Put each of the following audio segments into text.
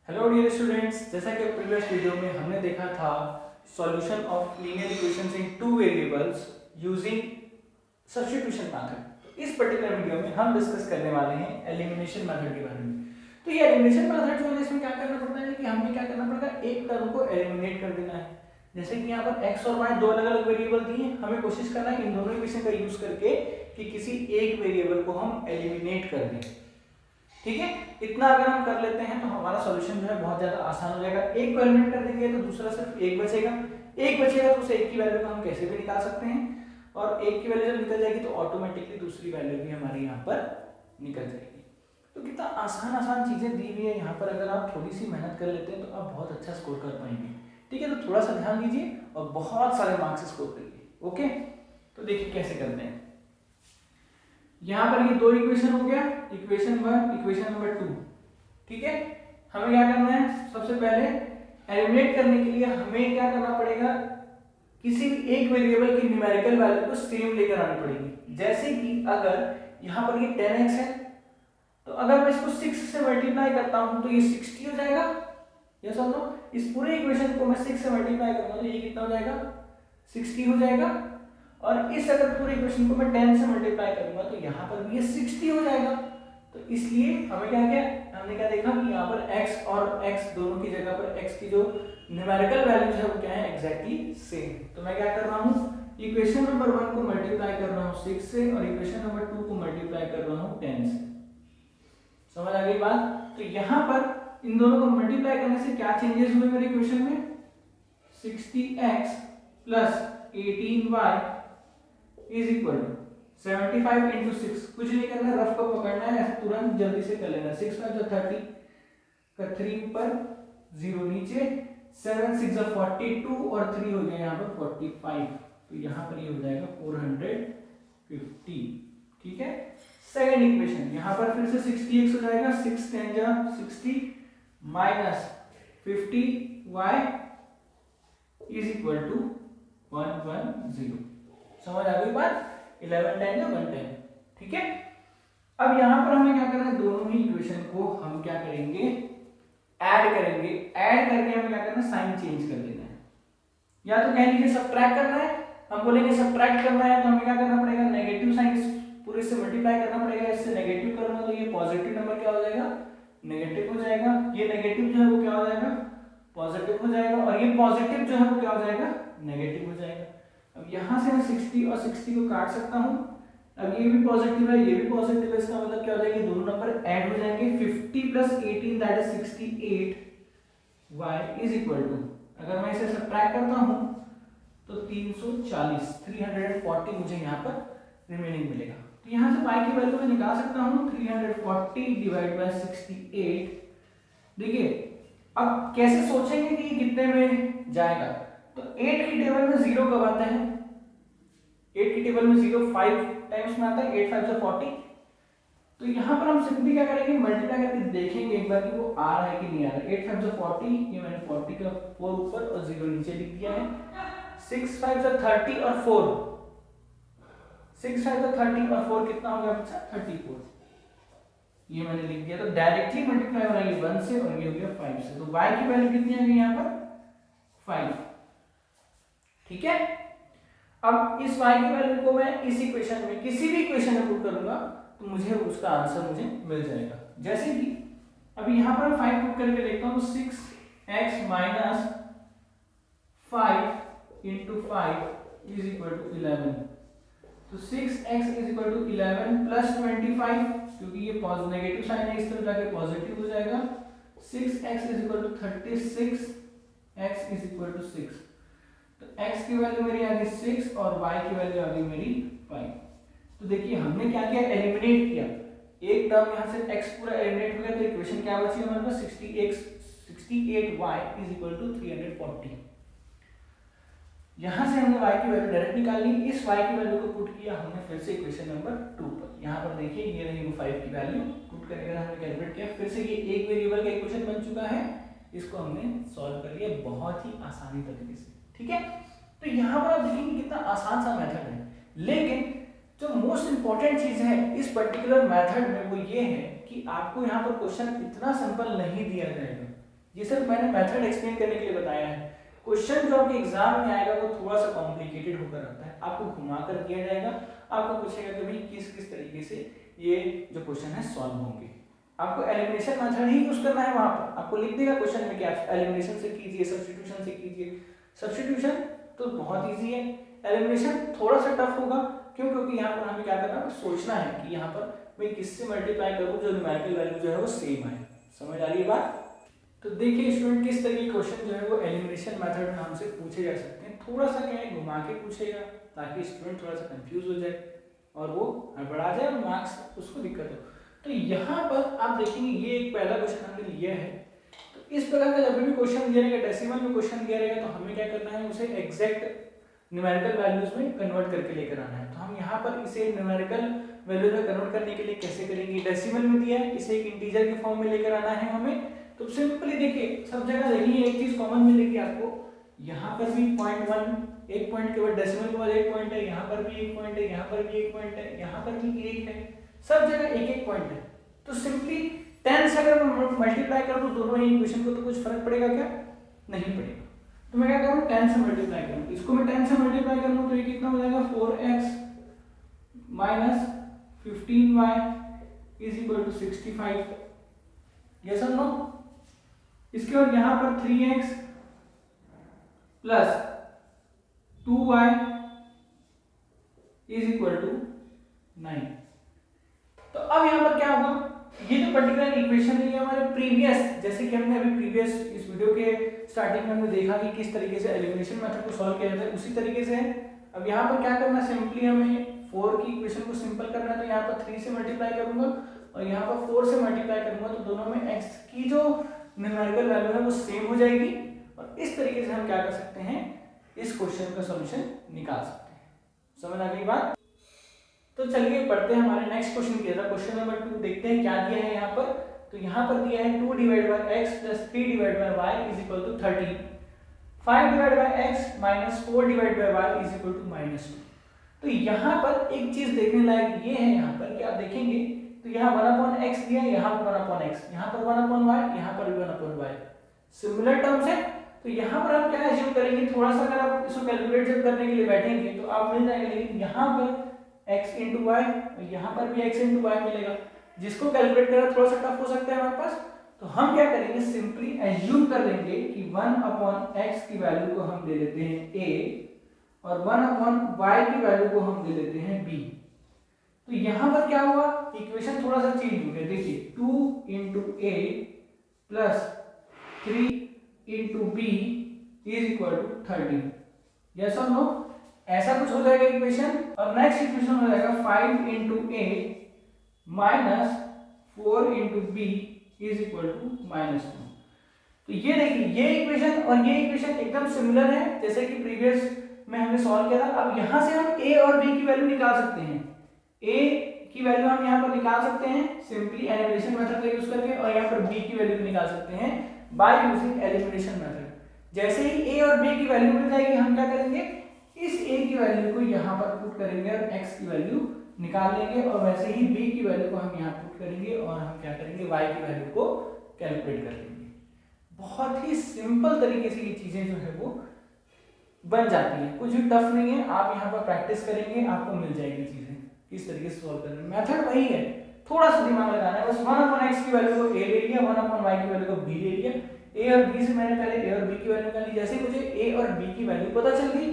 Hello dear students, जैसा कि previous video में हमने देखा था solution of linear equations in two variables using substitution method. तो इस पर्टिकुलर वीडियो में हम डिस्कस करने वाले हैं एलिमिनेशन मेथड के बारे में। तो ये एलिमिनेशन मेथड जो है इसमें क्या करना पड़ता है कि हमें क्या करना पड़ेगा, एक टर्म को एलिमिनेट कर देना है। जैसे कि यहाँ पर x और y दो अलग अलग वेरिएबल दिए, हमें कोशिश करना है इन दोनों इक्वेशन का यूज करके कि किसी एक वेरिएबल को हम एलिमिनेट कर दें। ठीक है, इतना अगर हम कर लेते हैं तो हमारा सॉल्यूशन जो है बहुत ज्यादा आसान हो जाएगा। एक को एलिमिनेट कर देंगे तो दूसरा सिर्फ एक बचेगा, तो उस एक की वैल्यू को हम कैसे भी निकाल सकते हैं, और एक की वैल्यू जब निकल जाएगी तो ऑटोमेटिकली दूसरी वैल्यू भी हमारी यहाँ पर निकल जाएगी। तो कितना आसान चीजें दी हुई है यहाँ पर, अगर आप थोड़ी सी मेहनत कर लेते हैं तो आप बहुत अच्छा स्कोर कर पाएंगे। ठीक है, तो थोड़ा सा ध्यान दीजिए और बहुत सारे मार्क्स स्कोर करिए। ओके, तो देखिए कैसे करते हैं। यहाँ पर ये दो इक्वेशन हो गया, इक्वेशन 1 इक्वेशन नंबर 2। ठीक है, हमें क्या करना है, सबसे पहले एलिमिनेट करने के लिए हमें क्या करना पड़ेगा, किसी भी एक वेरिएबल की न्यूमेरिकल वैल्यू को सेम लेकर आनी पड़ेगी। जैसे कि अगर यहाँ पर ये 10x है तो अगर मैं इसको 6 से मल्टीप्लाई करता हूँ तो ये 60 हो जाएगा। यस और नो, इस पूरे इक्वेशन को मैं 6 से मल्टीप्लाई करूंगा तो ये कितना हो जाएगा, 60 हो जाएगा। और इस अगर पूरे इक्वेशन को मैं 10 से मल्टीप्लाई करूंगा तो यहाँ पर भी ये 60 हो जाएगा। तो इसलिए हमें हमने क्या देखा कि यहाँ पर x और x दोनों की जगह पर x की जो न्यूमेरिकल वैल्यूज है वो क्या है, एग्जैक्टली सेम। तो मैं क्या कर रहा हूँ, इक्वेशन नंबर 1 को मल्टीप्लाई कर रहा हूँ 6 से और इक्वेशन नंबर 2 को मल्टीप्लाई कर रहा हूँ 10 से। समझ आ गई बात। तो यहाँ पर इन दोनों को मल्टीप्लाई करने से क्या चेंजेस हुए मेरे इक्वेशन में, 60x plus 18y is equal to 75 into 6। कुछ नहीं करना, रफ को पकड़ना है, तुरंत जल्दी से कर लेना। 6 5 30 का 3 ऊपर 0 नीचे, 7 6 42 और 3 हो गया यहाँ पर 45। तो यहाँ पर ये हो जाएगा 450। ठीक है, सेकंड इक्वेशन यहाँ पर फिर से 60x हो जाएगा, 6 10 60 minus 50y is equal to 110। समझ आ गई बात, 11 10 या 110। ठीक है, अब यहाँ पर हमें क्या करना है, दोनों ही इक्वेशन को हम क्या करेंगे, ऐड करेंगे। ऐड करके हमें क्या करना है, साइन चेंज कर देना है। या तो कह लीजिए सब्ट्रैक्ट करना है, हम बोलेंगे सब्ट्रैक्ट करना है तो हमें क्या करना पड़ेगा, नेगेटिव साइन पूरे से मल्टीप्लाई करना पड़ेगा। इससे नेगेटिव करूंगा तो ये पॉजिटिव नंबर क्या हो जाएगा, नेगेटिव हो जाएगा। ये नेगेटिव जो है वो क्या हो जाएगा, पॉजिटिव हो जाएगा, और ये पॉजिटिव जो है वो क्या हो जाएगा, नेगेटिव हो जाएगा। अब यहाँ से मैं 60 और 60 को काट सकता हूँ। अब ये भी पॉजिटिव है, ये भी पॉजिटिव है, इसका मतलब क्या हो जाएगा, दोनों नंबर ऐड हो जाएंगे। 50 plus 18 that is 68 y is equal to, अगर मैं इसे सब्ट्रैक्ट करता हूँ तो 340 मुझे यहाँ पर रिमेनिंग मिलेगा। तो यहाँ से y की वैल्यू मैं निकाल सकता हूँ 340 डिवाइड बाय 68। देखिए अब कैसे सोचेंगे कि कितने में जाएगा, तो 8 की टेबल में 0 कब आता है, 8 की टेबल में 0 5 टाइम्स में आता है, 8 5 40। तो यहाँ पर हम सिंपली क्या करेंगे, मल्टीप्लाई करके देखेंगे एक बार कि वो आ रहा है कि नहीं आ रहा है। 8 5 40, ये मैंने 40 का 4 ऊपर और 0 नीचे लिख दिया है। 6 5 30 और 4, 6 5 30 और 4 कितना हो गया बच्चा, 34। ये मैंने लिख दिया। तो डायरेक्टली मल्टीप्लाई हो रहा है ये 1 से और ये हो गया 5 से। तो y की वैल्यू कितनी आ गई यहाँ पर, 5। ठीक है, अब इस y की वैल्यू को मैं इस इक्वेशन में किसी भी इक्वेशन में पुट करूंगा तो मुझे उसका आंसर मुझे मिल जाएगा। जैसे कि अभी यहाँ पर 5 पुट करके देखता हूँ, 6x minus 5 into 5 is equal to 11। तो 6x is equal to 11 plus 25, क्योंकि ये नेगेटिव साइन है इस तरफ जाके पॉजिटिव हो जाएगा। 6x is equal to 36, x is equal to 6। तो x की वैल्यू मेरी आ गई 6 और y की वैल्यू आ गई मेरी 5। तो देखिए हमने क्या किया, एलिमिनेट किया। एक टर्म यहाँ से x पूरा एलिमिनेट हो गया तो इक्वेशन क्या बची हमारे पास, 68y इज इक्वल टू 340। यहाँ से हमने y की वैल्यू डायरेक्ट निकाल ली, इस y की वैल्यू को पुट किया हमने फिर से इक्वेशन नंबर 2 पर। यहाँ पर देखिए ये रही 5 की वैल्यू, पुट करके हमने कैलकुलेट किया। फिर से ये एक वेरिएबल का इक्वेशन बन चुका है, इसको हमने सॉल्व कर लिया बहुत ही आसानी तरीके से। ठीक है, तो यहाँ पर आप देखेंगे कितना आसान सा मेथड है, लेकिन जो मोस्ट इंपॉर्टेंट चीज है इस पर्टिकुलर मेथड में वो ये है कि आपको यहाँ पर क्वेश्चन इतना सिंपल नहीं दिया जाएगा। ये सिर्फ मैंने मेथड एक्सप्लेन करने के लिए बताया है। क्वेश्चन जो आपके एग्जाम में आएगा वो थोड़ा सा कॉम्प्लिकेटेड होकर आता है, आपको घुमा कर दिया जाएगा, आपको पूछेगा कि भाई किस किस तरीके से ये जो क्वेश्चन है सॉल्व होंगे। आपको एलिमिनेशन मेथड ही यूज करना है, वहां पर आपको लिख देगा क्वेश्चन में कि आप एलिमिनेशन से कीजिए, सब्स्टिट्यूशन से कीजिए। सब्स्टिट्यूशन तो बहुत ईजी है, एलिमिनेशन थोड़ा सा टफ होगा। क्यों? क्योंकि यहाँ पर हमें क्या करना है, सोचना है कि यहाँ पर मैं किससे मल्टीप्लाई करूँ जो न्यूमेरिकल वैल्यू जो है वो सेम आए। समझ आ रही है बात? तो देखिए स्टूडेंट, किस तरह के क्वेश्चन जो है वो एलिमिनेशन मेथड में हमसे पूछे जा सकते हैं। थोड़ा सा क्या है, घुमा के पूछेगा ताकि स्टूडेंट थोड़ा सा कंफ्यूज हो जाए और वो हड़बड़ा जाए और मार्क्स उसको दिक्कत हो। तो यहाँ पर आप देखेंगे ये एक पहला क्वेश्चन हमने लिया है। तो इस प्रकार का जब भी क्वेश्चन दिया रहेगा, डेसिमल में क्वेश्चन दिया रहेगा, तो हमें क्या करना है, उसे एग्जैक्ट न्यूमेरिकल वैल्यूज में कन्वर्ट करके लेकर आना है। तो हम यहाँ पर इसे न्यूमेरिकल वैल्यूज में कन्वर्ट करने के लिए कैसे करेंगे, डेसिमल में दिया है, इसे एक इंटीजर के फॉर्म में लेकर आना है हमें। तो सिंपली देखिए, सब जगह देखिए एक चीज कॉमन मिलेगी आपको, यहाँ पर भी 0.1 एक पॉइंट के बाद डेसिमल के बाद एक पॉइंट है, यहाँ पर भी एक पॉइंट है, यहाँ पर भी एक पॉइंट है, यहाँ पर भी एक है, सब जगह एक एक पॉइंट है। तो सिंपली 10 से अगर मैं मल्टीप्लाई करूँ तो दोनों ही इक्वेशन को तो कुछ फर्क पड़ेगा क्या? नहीं पड़ेगा। तो मैं क्या करूँ, 10 से मल्टीप्लाई करूँ, इसको मैं 10 से मल्टीप्लाई करूँ तो ये कितना हो जाएगा, 4x minus 15y is equal to 65। Yes और नो? इसके बाद यहाँ पर 3x plus 2y is equal to 9। तो अब यहाँ पर क्या होगा, ये जो पर्टिकुलर इक्वेशन है ये हमारे प्रीवियस, जैसे कि हमने अभी प्रीवियस इस वीडियो के स्टार्टिंग में हमने देखा कि किस तरीके से एलिमिनेशन मेथड को सॉल्व किया जाता है, उसी तरीके से है। अब यहाँ पर क्या करना है, सिंपली हमें 4 की इक्वेशन को सिंपल करना है। तो यहाँ पर 3 से मल्टीप्लाई करूंगा और यहाँ पर 4 से मल्टीप्लाई करूंगा, तो दोनों में x की जो न्यूमेरिकल वैल्यू है वो सेम हो जाएगी और इस तरीके से हम क्या कर सकते हैं, इस क्वेश्चन का सॉल्यूशन निकाल सकते हैं। समझ आ गई बात? तो चलिए पढ़ते हैं हमारे नेक्स्ट क्वेश्चन की तरफ। क्वेश्चन नंबर 2 देखते हैं क्या दिया है यहाँ पर। तो यहाँ पर दिया है 2 divide by x plus 3 divide by y is equal to 13, 5 divide by x minus 4 divide by y is equal to -2। तो यहाँ पर एक चीज देखने लायक ये है, यहाँ पर क्या देखेंगे तो यहाँ 1/x दिया है, यहाँ पर 1/x, यहाँ पर 1/y, यहाँ पर भी 1/y, सिमिलर टर्म्स है। तो यहाँ पर हम क्या एज्यूम करेंगे, थोड़ा सा अगर आप इसको कैलकुलेट जब करने के लिए बैठेंगे तो आप मिल जाएगा, लेकिन यहाँ पर x into y और यहाँ पर भी x into y मिलेगा, जिसको कैलकुलेट करना थोड़ा सा टफ हो सकता है हमारे पास। तो हम क्या करेंगे, सिंपली एज्यूम कर लेंगे कि 1/x की वैल्यू को हम ले लेते हैं a और 1/y की वैल्यू को हम ले लेते हैं b। तो यहाँ पर क्या हुआ, इक्वेशन थोड़ा सा चेंज हो गया। देखिए 2 into a plus 3 into b is equal to 13। Yes और नो? ऐसा कुछ हो जाएगा इक्वेशन। और नेक्स्ट इक्वेशन हो जाएगा 5 into a minus 4 into b is equal to -2। तो ये देखिए, ये इक्वेशन और ये इक्वेशन एकदम सिमिलर है जैसे कि प्रीवियस में हमने सॉल्व किया था। अब यहाँ से हम a और b की वैल्यू निकाल सकते हैं। a की वैल्यू हम यहाँ पर निकाल सकते हैं सिंपली एलिमिनेशन मेथड का यूज करके, और यहाँ पर b की वैल्यू भी निकाल सकते हैं बाय यूजिंग एलिमिनेशन मेथड। जैसे ही a और b की वैल्यू मिल जाएगी, हम क्या करेंगे, इस a की वैल्यू को यहाँ पर पुट करेंगे और x की वैल्यू निकाल लेंगे, और वैसे ही b की वैल्यू को हम यहाँ पुट करेंगे और हम क्या करेंगे, y की वैल्यू को कैलकुलेट कर लेंगे। बहुत ही सिंपल तरीके से ये चीजें जो है वो बन जाती है, कुछ भी टफ नहीं है। आप यहाँ पर प्रैक्टिस करेंगे, आपको मिल जाएगी चीजें किस तरीके से सॉल्व करना है। मेथड वही है, थोड़ा सा दिमाग लगाना है बस। 1/x की वैल्यू को a ले लिया, 1/y की वैल्यू को b ले लिया। a और b से मैंने पहले a और b की वैल्यू निकाली। जैसे मुझे a और b की वैल्यू पता चल गई,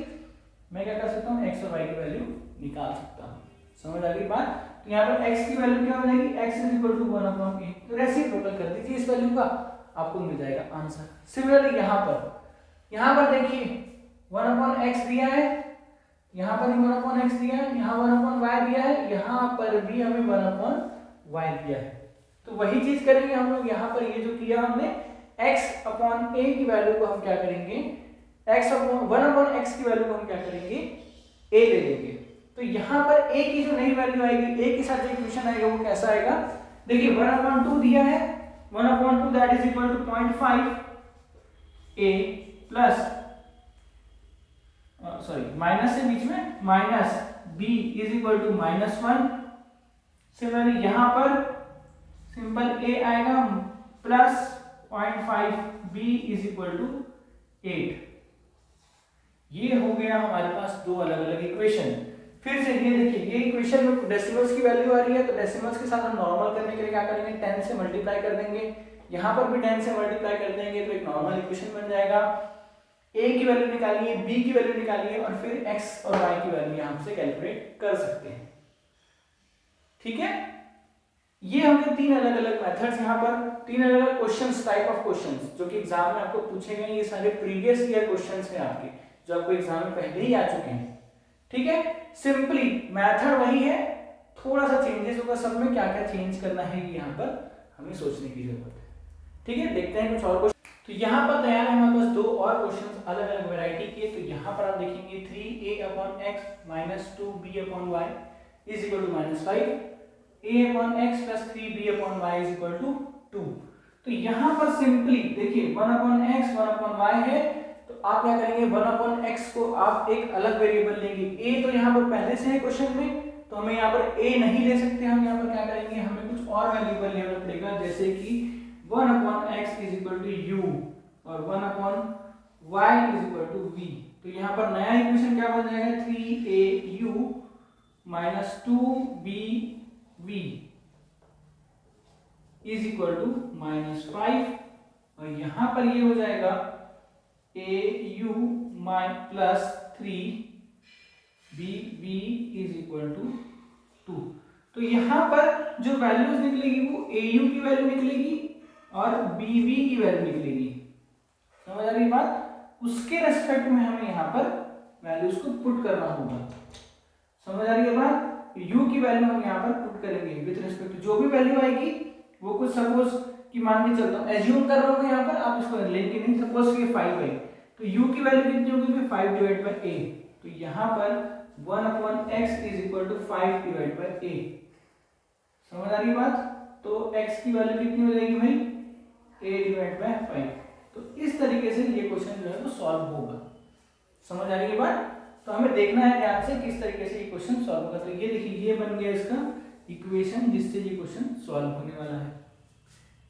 मैं क्या कर सकता हूँ, x और y की वैल्यू निकाल सकता हूँ। समझ आ गई बात? तो यहाँ पर x की वैल्यू क्या हो जाएगी, x is equal to 1/a। तो रेसिप्रोकल कर दीजिए इस वैल्यू का, आपको मिल जाएगा आंसर। सिमिलरली यहाँ पर देखिए 1/x दिया है, यहाँ पर भी 1/x दिया है, यहाँ 1/y दिया है, यहाँ पर भी हमें 1/y दिया है। तो वही चीज करेंगे हम लोग। यहाँ पर ये जो किया हमने, x/a की वैल्यू को हम क्या करेंगे, 1/x की वैल्यू को हम क्या करेंगे, a ले लेंगे। तो यहाँ पर a की जो नई वैल्यू आएगी, a के साथ जो इक्वेशन आएगा वो कैसा आएगा, देखिए 1/2 दिया है, 1/2 that is equal to 0.5 a plus minus से बीच में minus b is equal to -1। Similarly यहाँ पर सिंपल a आएगा plus 0.5 b is equal to 8। ये हो गया हमारे पास दो अलग अलग इक्वेशन। फिर से ये देखिए, ये इक्वेशन में डेसिमल्स की वैल्यू आ रही है, तो डेसिमल्स के साथ हम नॉर्मल करने के लिए क्या करेंगे, 10 से मल्टीप्लाई कर देंगे। यहाँ पर भी 10 से मल्टीप्लाई कर देंगे तो एक नॉर्मल इक्वेशन बन जाएगा। a की वैल्यू निकालिए, b की वैल्यू निकालिए और फिर x और y की वैल्यू यहाँ से कैलकुलेट कर सकते हैं। ठीक है, ये हमने तीन अलग अलग मेथड्स, यहाँ पर तीन अलग अलग क्वेश्चंस, टाइप ऑफ क्वेश्चंस जो कि एग्जाम में आपको पूछे गए। ये सारे प्रीवियस ईयर क्वेश्चंस हैं आपके, जो आपको एग्जाम में पहले ही आ चुके हैं। ठीक है, सिंपली मेथड वही है, थोड़ा सा चेंजेस होगा सब में। क्या क्या चेंज करना है यहाँ पर हमें सोचने की जरूरत है। ठीक है, देखते हैं कुछ और क्वेश्चन। तो यहाँ पर तैयार है हमारे पास दो और क्वेश्चंस अलग अलग वैरायटी के। तो यहाँ पर आप देखेंगे 3a/x - 2b/y is equal to -5, a/x + 3b/y is equal to 2। तो यहाँ पर सिंपली देखिए 1/x 1/y है, तो आप क्या करेंगे, 1/x को आप एक अलग वेरिएबल लेंगे। a तो यहाँ पर पहले से है क्वेश्चन में, तो हमें यहाँ पर a नहीं ले सकते। हम यहाँ पर क्या करेंगे, हमें कुछ और वेरिएबल लेना पड़ेगा, जैसे कि 1/x is equal to u और 1/y is equal to v। तो यहाँ पर नया इक्वेशन क्या बन जाएगा, 3au - 2bv is equal to -5। और यहाँ पर ये हो जाएगा au + 3bv is equal to 2। तो यहाँ पर जो वैल्यूज निकलेगी वो au की वैल्यू निकलेगी और bv की वैल्यू निकलेगी। समझ आ रही बात? उसके रेस्पेक्ट में हमें यहाँ पर वैल्यूज को पुट करना होगा। समझ आ रही है बात? u की वैल्यू हम यहाँ पर पुट करेंगे विद रिस्पेक्ट, जो भी वैल्यू आएगी वो कुछ सपोज कि मान के चलता हूँ, एज्यूम कर रहा हूँ यहाँ पर, आप इसको लेंगे नहीं। सपोज ये 5 है, तो u की वैल्यू कितनी होगी, 5/a। तो यहाँ पर 1/x is equal to 5/a। समझ आ रही बात? तो x की वैल्यू कितनी हो जाएगी भाई, a/5। तो इस तरीके से ये क्वेश्चन जो है वो सॉल्व होगा। समझ आ रही है बात? तो हमें देखना है ध्यान से किस तरीके से ये क्वेश्चन सॉल्व होगा। तो ये देखिए, ये बन गया इसका इक्वेशन जिससे ये क्वेश्चन सॉल्व होने वाला है।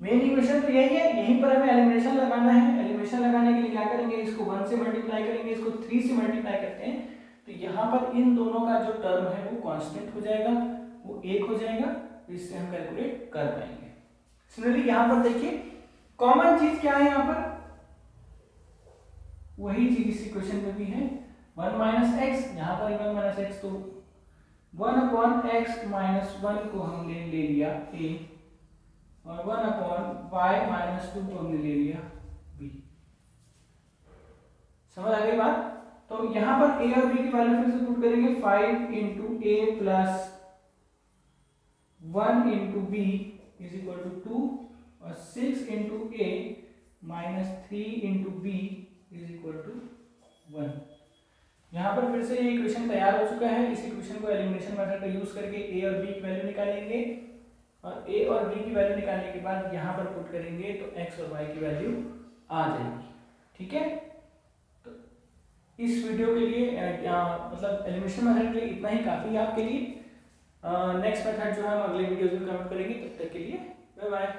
मेन इक्वेशन तो यही है, यहीं पर हमें एलिमिनेशन लगाना है। एलिमिनेशन लगाने के लिए क्या करेंगे, इसको 1 से मल्टीप्लाई करेंगे, इसको 3 से मल्टीप्लाई करते हैं, तो यहाँ पर इन दोनों का जो टर्म है वो कांस्टेंट हो जाएगा, वो 1 हो जाएगा। इससे हम कैलकुलेट कर पाएंगे। सिमिलरली यहाँ पर देखिए, कॉमन चीज क्या है, यहाँ पर वही चीज इस इक्वेशन में भी है, 1 - x, यहाँ पर 1 - x, तो 1/x - 1 को हमने ले लिया a और 1/y - 2 को हमने ले लिया b। समझ आ गई बात? तो यहाँ पर a और b की वैल्यू फिर से पुट करेंगे, 5 × a + 1 × b is equal to 2 और 6 × a - 3 × b is equal to 1। यहाँ पर फिर से ये इक्वेशन तैयार हो चुका है। इस इक्वेशन को एलिमिनेशन मेथड का यूज करके a और b की वैल्यू निकालेंगे और a और b की वैल्यू निकालने के बाद यहाँ पर पुट करेंगे तो x और y की वैल्यू आ जाएगी। ठीक है, तो इस वीडियो के लिए मतलब एलिमिनेशन मेथड के लिए इतना ही काफी है आपके लिए। नेक्स्ट मेथड जो है हम अगले वीडियो में कवर करेंगे। तब तक के लिए बाय बाय।